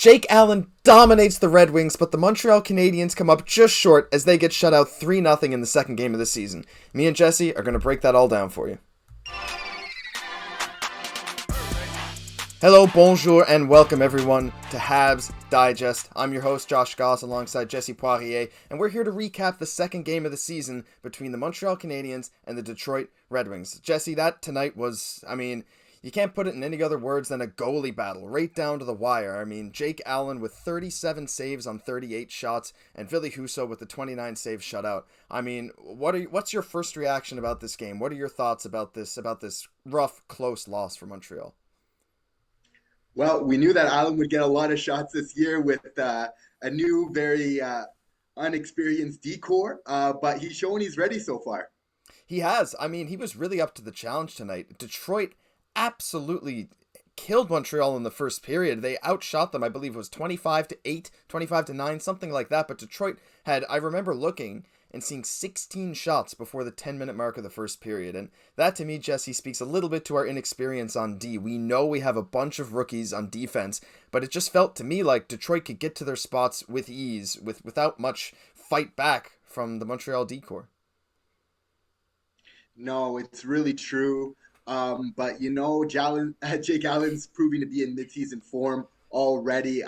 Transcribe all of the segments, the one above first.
Jake Allen dominates the Red Wings, but the Montreal Canadiens come up just short as they get shut out 3-0 in the second game of the season. Me and Jesse are going to break that all down for you. Hello, bonjour, and welcome everyone to Habs Digest. I'm your host, Josh Gosse, alongside Jesse Poirier, and we're here to recap the second game of the season between the Montreal Canadiens and the Detroit Red Wings. Jesse, that tonight was, you can't put it in any other words than a goalie battle, right down to the wire. Jake Allen with 37 saves on 38 shots, and Ville Husso with the 29 save shutout. What's your first reaction about this game? What are your thoughts about this rough, close loss for Montreal? Well, we knew that Allen would get a lot of shots this year with a new, very unexperienced decor, but he's showing he's ready so far. He has. He was really up to the challenge tonight. Detroit absolutely killed Montreal in the first period. They outshot them, I believe it was 25-8, 25-9, something like that. But Detroit had, I remember looking and seeing 16 shots before the 10-minute mark of the first period. And that, to me, Jesse, speaks a little bit to our inexperience on D. We know we have a bunch of rookies on defense, but it just felt to me like Detroit could get to their spots with ease, without much fight back from the Montreal D-core. No, it's really true. But Jake Allen's proving to be in midseason form already.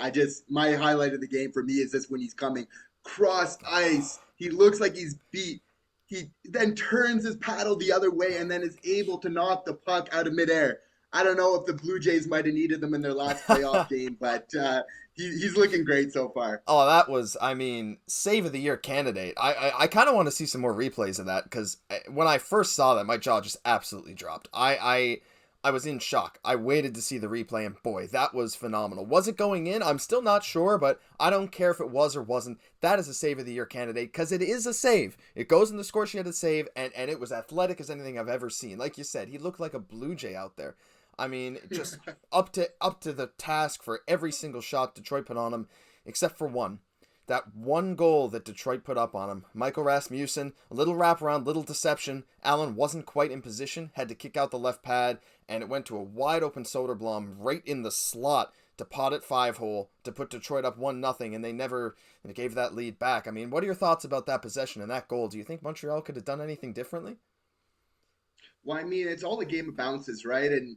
My highlight of the game for me is this when he's coming cross ice. He looks like he's beat. He then turns his paddle the other way and then is able to knock the puck out of midair. I don't know if the Blue Jays might have needed them in their last playoff game, but he's looking great so far. Oh, that was, save of the year candidate. I kind of want to see some more replays of that, because when I first saw that, my jaw just absolutely dropped. I was in shock. I waited to see the replay, and boy, that was phenomenal. Was it going in? I'm still not sure, but I don't care if it was or wasn't. That is a save of the year candidate, because it is a save. It goes in the score sheet as a save, and it was athletic as anything I've ever seen. Like you said, he looked like a Blue Jay out there. Just up to the task for every single shot Detroit put on him, except for one. That one goal that Detroit put up on him. Michael Rasmussen, a little wraparound, little deception. Allen wasn't quite in position, had to kick out the left pad, and it went to a wide open Soderblom right in the slot to pot it 5-hole to put Detroit up 1-0, and they gave that lead back. What are your thoughts about that possession and that goal? Do you think Montreal could have done anything differently? Well, it's all a game of bounces, right? And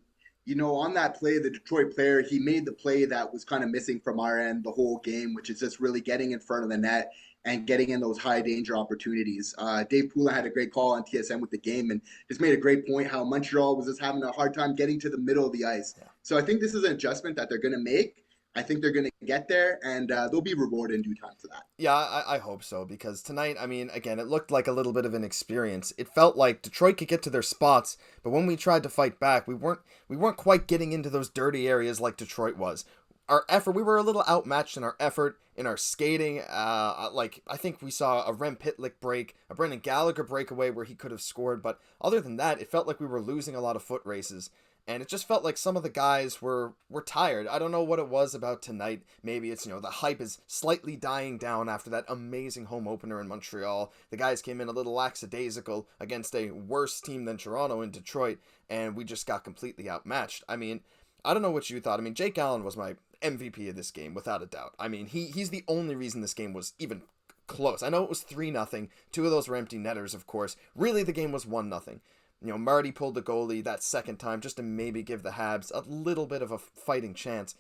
on that play, the Detroit player, he made the play that was kind of missing from our end the whole game, which is just really getting in front of the net and getting in those high danger opportunities. Dave Poulin had a great call on TSN with the game and just made a great point how Montreal was just having a hard time getting to the middle of the ice. Yeah. So I think this is an adjustment that they're going to make. I think they're going to get there, and they'll be rewarded in due time for that. Yeah, I hope so, because tonight, again, it looked like a little bit of an experience. It felt like Detroit could get to their spots, but when we tried to fight back, we weren't quite getting into those dirty areas like Detroit was. Our effort, we were a little outmatched in our effort, in our skating. I think we saw a Rem Pitlick break, a Brendan Gallagher breakaway where he could have scored, but other than that, it felt like we were losing a lot of foot races. And it just felt like some of the guys were tired. I don't know what it was about tonight. Maybe it's, the hype is slightly dying down after that amazing home opener in Montreal. The guys came in a little lackadaisical against a worse team than Toronto in Detroit, and we just got completely outmatched. I don't know what you thought. Jake Allen was my MVP of this game, without a doubt. He's the only reason this game was even close. I know it was 3-0. Two of those were empty netters, of course. Really, the game was 1-0. Marty pulled the goalie that second time just to maybe give the Habs a little bit of a fighting chance.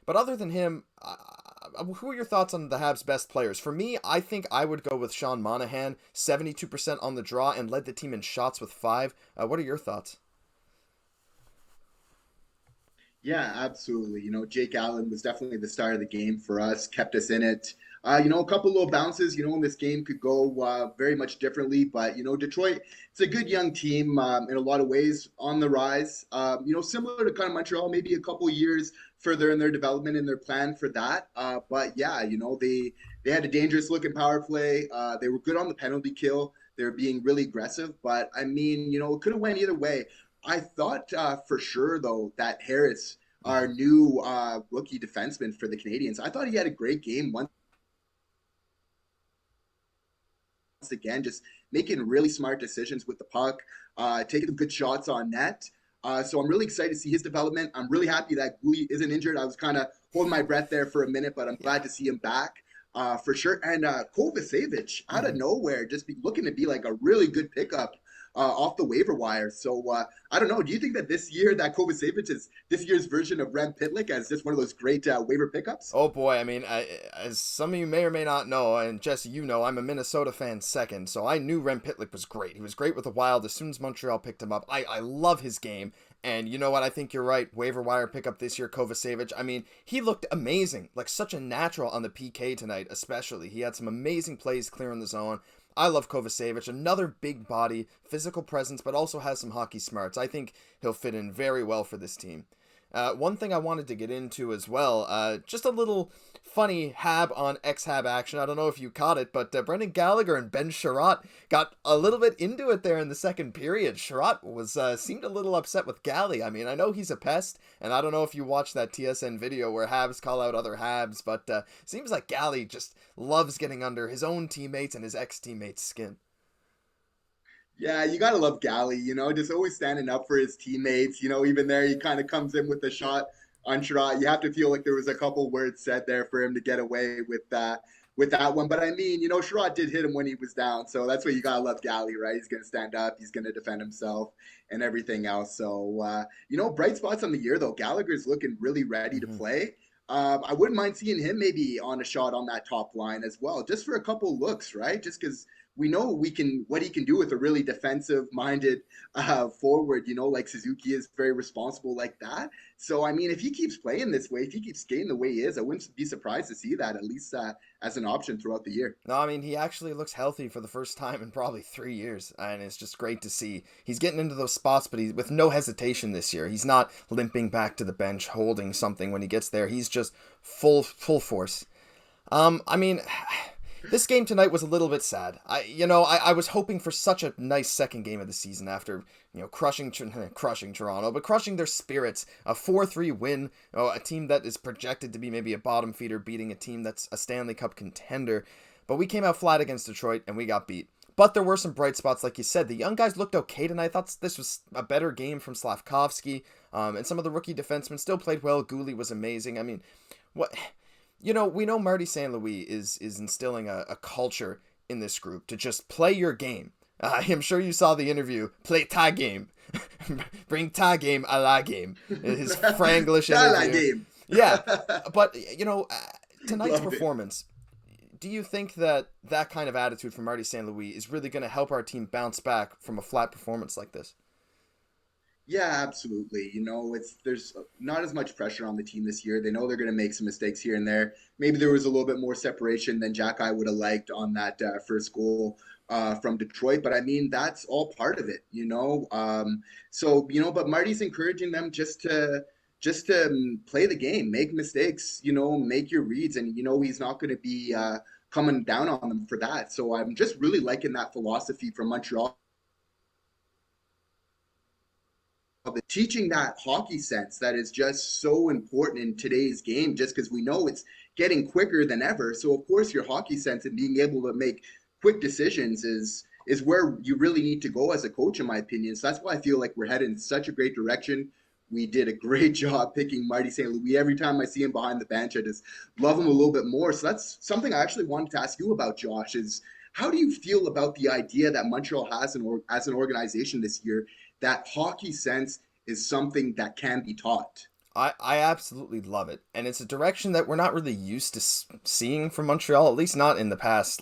But other than him, who are your thoughts on the Habs' best players? For me, I think I would go with Sean Monahan, 72% on the draw, and led the team in shots with 5. What are your thoughts? Yeah, absolutely. Jake Allen was definitely the star of the game for us, kept us in it. A couple little bounces, in this game could go very much differently. But, Detroit, it's a good young team in a lot of ways on the rise. Similar to kind of Montreal, maybe a couple years further in their development and their plan for that. But, yeah, they had a dangerous looking power play. They were good on the penalty kill. They were being really aggressive. But, it could have went either way. I thought for sure, though, that Harris, our new rookie defenseman for the Canadiens, I thought he had a great game once again, just making really smart decisions with the puck, taking good shots on net. So I'm really excited to see his development. I'm really happy that Guli isn't injured. I was kind of holding my breath there for a minute, but I'm Yeah. glad to see him back for sure. And Kovacevic out of Mm-hmm. nowhere, just looking to be like a really good pickup off the waiver wire. So I don't know. Do you think that this year that Kovacevic is this year's version of Rem Pitlick as just one of those great waiver pickups? Oh boy, I mean, as some of you may or may not know, and Jesse, you know, I'm a Minnesota fan second, so I knew Rem Pitlick was great. He was great with the Wild as soon as Montreal picked him up. I love his game, and you know what? I think you're right. Waiver wire pickup this year, Kovacevic. I mean, he looked amazing, like such a natural on the PK tonight, especially. He had some amazing plays clearing the zone. I love Kovacevic, another big body, physical presence, but also has some hockey smarts. I think he'll fit in very well for this team. One thing I wanted to get into as well, just a little funny Hab on ex-Hab action. I don't know if you caught it, but Brendan Gallagher and Ben Sherratt got a little bit into it there in the second period. Sherratt was seemed a little upset with Gally. I mean, I know he's a pest, and I don't know if you watched that TSN video where Habs call out other Habs, but seems like Gally just loves getting under his own teammates and his ex-teammates' skin. Yeah, you gotta love Gally, just always standing up for his teammates. Even there, he kind of comes in with a shot on Sherrod. You have to feel like there was a couple words said there for him to get away with that one. But I mean, Sherrod did hit him when he was down, so that's what you gotta love Gally, right? He's gonna stand up, he's gonna defend himself, and everything else. So, bright spots on the year though. Gallagher's looking really ready to Mm-hmm. play. I wouldn't mind seeing him maybe on a shot on that top line as well, just for a couple looks, right? Just because we know we can what he can do with a really defensive minded forward, like Suzuki is very responsible like that. So I mean, if he keeps playing this way, if he keeps skating the way he is, I wouldn't be surprised to see that at least as an option throughout the year. No, I mean, he actually looks healthy for the first time in probably 3 years, and it's just great to see. He's getting into those spots, but he's with no hesitation this year. He's not limping back to the bench holding something when he gets there. He's just full force. I mean, this game tonight was a little bit sad. I was hoping for such a nice second game of the season after, crushing Toronto, but crushing their spirits. A 4-3 win, a team that is projected to be maybe a bottom feeder beating a team that's a Stanley Cup contender. But we came out flat against Detroit and we got beat. But there were some bright spots, like you said. The young guys looked okay tonight. I thought this was a better game from Slavkovsky, and some of the rookie defensemen still played well. Gouli was amazing. I mean, what... we know Marty St. Louis is instilling a culture in this group to just play your game. I'm sure you saw the interview. Play ta game. Bring ta game a la game. His Franglish interview. Game. Yeah, but, tonight's Loved it. performance, do you think that kind of attitude from Marty St. Louis is really going to help our team bounce back from a flat performance like this? Yeah, absolutely. There's not as much pressure on the team this year. They know they're going to make some mistakes here and there. Maybe there was a little bit more separation than Jack I would have liked on that first goal from Detroit, but I mean that's all part of it. But Marty's encouraging them just to play the game, make mistakes, make your reads, and he's not going to be coming down on them for that. So I'm just really liking that philosophy from Montreal, teaching that hockey sense that is just so important in today's game, just because we know it's getting quicker than ever. So of course your hockey sense and being able to make quick decisions is where you really need to go as a coach, in my opinion. So that's why I feel like we're headed in such a great direction. We did a great job picking Marty St. Louis. Every time I see him behind the bench, I just love him a little bit more. So that's something I actually wanted to ask you about, Josh, is how do you feel about the idea that Montreal has as an organization this year, that hockey sense is something that can be taught? I absolutely love it. And it's a direction that we're not really used to seeing from Montreal, at least not in the past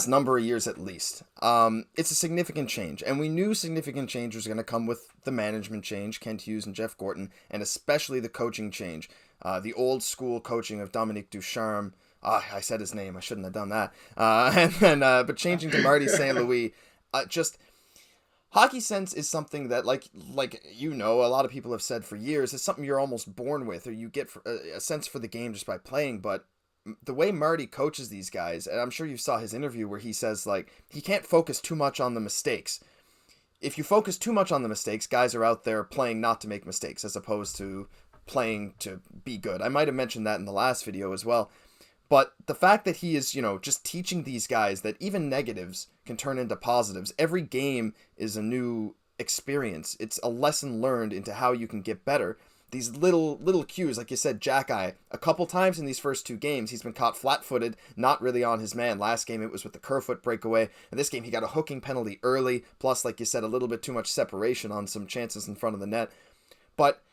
number of years at least. It's a significant change, and we knew significant change was going to come with the management change, Kent Hughes and Jeff Gorton, and especially the coaching change. The old school coaching of Dominique Ducharme. I said his name. I shouldn't have done that. But changing to Marty St. Louis, just hockey sense is something that, like a lot of people have said for years, is something you're almost born with, or you get a sense for the game just by playing. But the way Marty coaches these guys, and I'm sure you saw his interview where he says, like, he can't focus too much on the mistakes. If you focus too much on the mistakes, guys are out there playing not to make mistakes as opposed to playing to be good. I might have mentioned that in the last video as well. But the fact that he is, just teaching these guys that even negatives can turn into positives. Every game is a new experience. It's a lesson learned into how you can get better. These little cues, like you said, Jack-Eye, a couple times in these first 2 games, he's been caught flat-footed, not really on his man. Last game, it was with the Kerfoot breakaway. In this game, he got a hooking penalty early, plus, like you said, a little bit too much separation on some chances in front of the net. But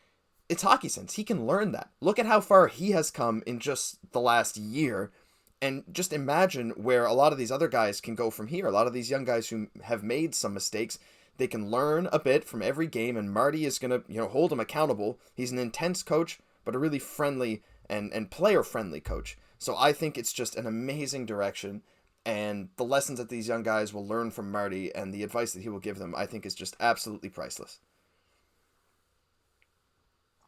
it's hockey sense. He can learn that. Look at how far he has come in just the last year. And just imagine where a lot of these other guys can go from here. A lot of these young guys who have made some mistakes, they can learn a bit from every game, and Marty is going to, hold him accountable. He's an intense coach, but a really friendly and player-friendly coach. So I think it's just an amazing direction, and the lessons that these young guys will learn from Marty and the advice that he will give them, I think is just absolutely priceless.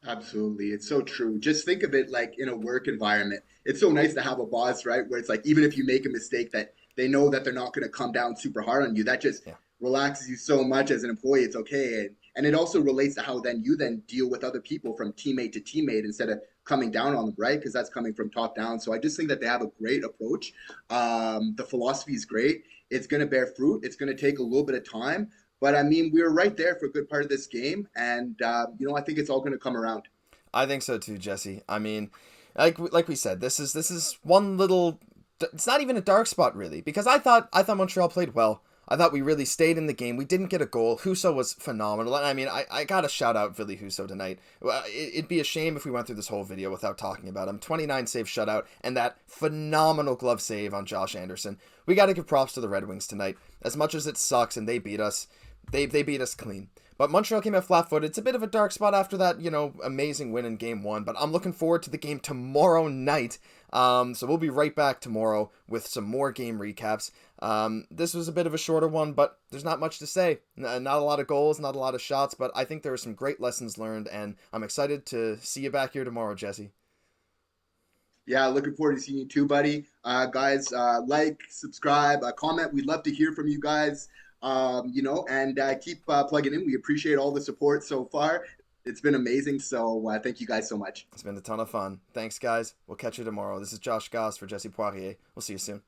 Absolutely. It's so true. Just think of it like in a work environment. It's so nice to have a boss, right? Where it's like, even if you make a mistake, that they know that they're not going to come down super hard on you. That just Yeah. relaxes you so much as an employee. It's okay. And it also relates to how then you then deal with other people from teammate to teammate instead of coming down on them, right? Because that's coming from top down. So I just think that they have a great approach. The philosophy is great. It's going to bear fruit. It's going to take a little bit of time. But I mean, we were right there for a good part of this game, and I think it's all going to come around. I think so too, Jesse. I mean, like we said, this is one little. It's not even a dark spot really, because I thought Montreal played well. I thought we really stayed in the game. We didn't get a goal. Husso was phenomenal. And I mean, I got to shout out Ville Husso tonight. It'd be a shame if we went through this whole video without talking about him. 29 save shutout and that phenomenal glove save on Josh Anderson. We got to give props to the Red Wings tonight. As much as it sucks and they beat us, they beat us clean. But Montreal came out flat-footed. It's a bit of a dark spot after that, amazing win in Game 1. But I'm looking forward to the game tomorrow night. So we'll be right back tomorrow with some more game recaps. This was a bit of a shorter one, but there's not much to say. Not a lot of goals, not a lot of shots, but I think there are some great lessons learned, and I'm excited to see you back here tomorrow, Jesse. Yeah, looking forward to seeing you too, buddy. Guys, like, subscribe, comment. We'd love to hear from you guys. And keep plugging in. We appreciate all the support so far. It's been amazing. So thank you guys so much. It's been a ton of fun. Thanks, guys. We'll catch you tomorrow. This is Josh Gosse for Jesse Poirier. We'll see you soon.